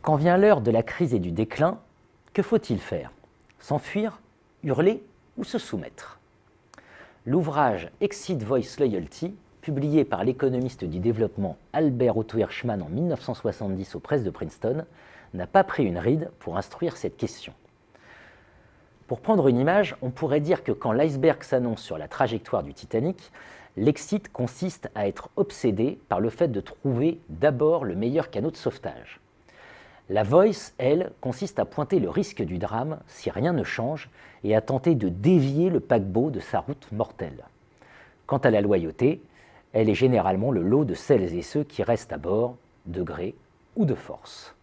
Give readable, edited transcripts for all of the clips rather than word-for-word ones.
Quand vient l'heure de la crise et du déclin, que faut-il faire? S'enfuir, hurler ou se soumettre? L'ouvrage Exit Voice Loyalty, publié par l'économiste du développement Albert Otto Hirschman en 1970 aux presses de Princeton, n'a pas pris une ride pour instruire cette question. Pour prendre une image, on pourrait dire que quand l'iceberg s'annonce sur la trajectoire du Titanic, l'exit consiste à être obsédé par le fait de trouver d'abord le meilleur canot de sauvetage. La voice, elle, consiste à pointer le risque du drame si rien ne change et à tenter de dévier le paquebot de sa route mortelle. Quant à la loyauté, elle est généralement le lot de celles et ceux qui restent à bord, de gré ou de force.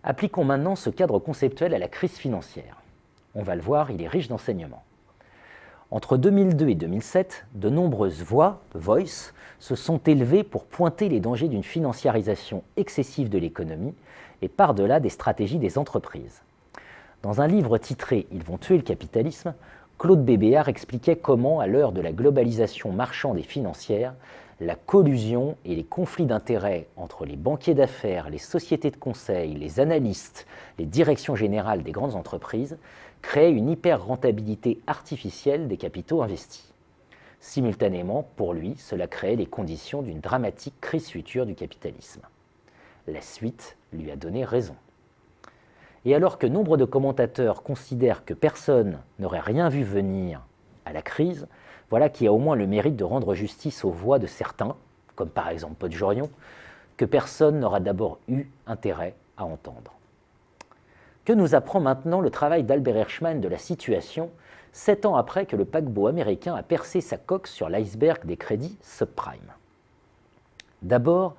Appliquons maintenant ce cadre conceptuel à la crise financière. On va le voir, il est riche d'enseignements. Entre 2002 et 2007, de nombreuses voix, voice, se sont élevées pour pointer les dangers d'une financiarisation excessive de l'économie et par-delà des stratégies des entreprises. Dans un livre titré « Ils vont tuer le capitalisme », Claude Bébéar expliquait comment, à l'heure de la globalisation marchande et financière, la collusion et les conflits d'intérêts entre les banquiers d'affaires, les sociétés de conseil, les analystes, les directions générales des grandes entreprises créaient une hyper-rentabilité artificielle des capitaux investis. Simultanément, pour lui, cela créait les conditions d'une dramatique crise future du capitalisme. La suite lui a donné raison. Et alors que nombre de commentateurs considèrent que personne n'aurait rien vu venir à la crise, voilà qui a au moins le mérite de rendre justice aux voix de certains, comme par exemple Podjorion, que personne n'aura d'abord eu intérêt à entendre. Que nous apprend maintenant le travail d'Albert Hirschman de la situation, 7 ans après que le paquebot américain a percé sa coque sur l'iceberg des crédits subprime? D'abord,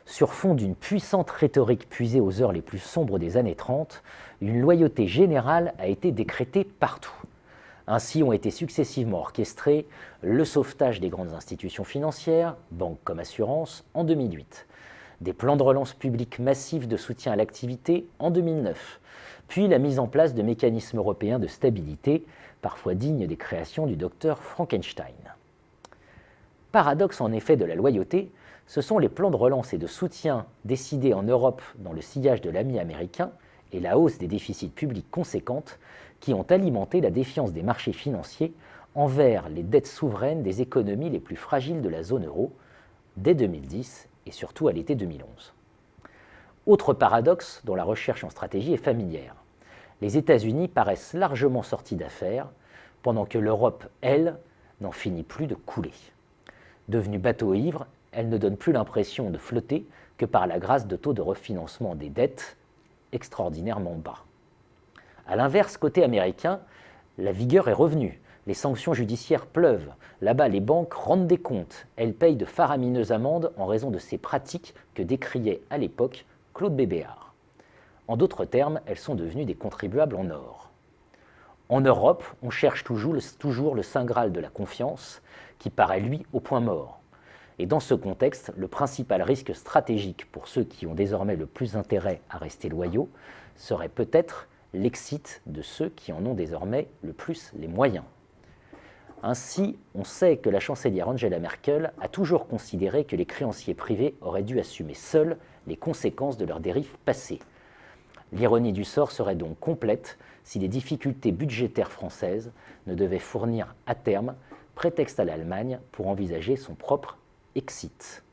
sur fond d'une puissante rhétorique puisée aux heures les plus sombres des années 30, une loyauté générale a été décrétée partout. Ainsi ont été successivement orchestrés le sauvetage des grandes institutions financières, banques comme assurances, en 2008, des plans de relance publics massifs de soutien à l'activité en 2009, puis la mise en place de mécanismes européens de stabilité, parfois dignes des créations du docteur Frankenstein. Paradoxe en effet de la loyauté, ce sont les plans de relance et de soutien décidés en Europe dans le sillage de l'ami américain et la hausse des déficits publics conséquentes qui ont alimenté la défiance des marchés financiers envers les dettes souveraines des économies les plus fragiles de la zone euro, dès 2010 et surtout à l'été 2011. Autre paradoxe dont la recherche en stratégie est familière. Les États-Unis paraissent largement sortis d'affaires, pendant que l'Europe, elle, n'en finit plus de couler. Devenue bateau ivre, elle ne donne plus l'impression de flotter que par la grâce de taux de refinancement des dettes extraordinairement bas. A l'inverse, côté américain, la vigueur est revenue. Les sanctions judiciaires pleuvent. Là-bas, les banques rendent des comptes. Elles payent de faramineuses amendes en raison de ces pratiques que décriait à l'époque Claude Bébéar. En d'autres termes, elles sont devenues des contribuables en or. En Europe, on cherche toujours le saint Graal de la confiance, qui paraît, lui, au point mort. Et dans ce contexte, le principal risque stratégique pour ceux qui ont désormais le plus intérêt à rester loyaux serait peut-être l'exit de ceux qui en ont désormais le plus les moyens. Ainsi, on sait que la chancelière Angela Merkel a toujours considéré que les créanciers privés auraient dû assumer seuls les conséquences de leurs dérives passées. L'ironie du sort serait donc complète si les difficultés budgétaires françaises ne devaient fournir à terme prétexte à l'Allemagne pour envisager son propre exit.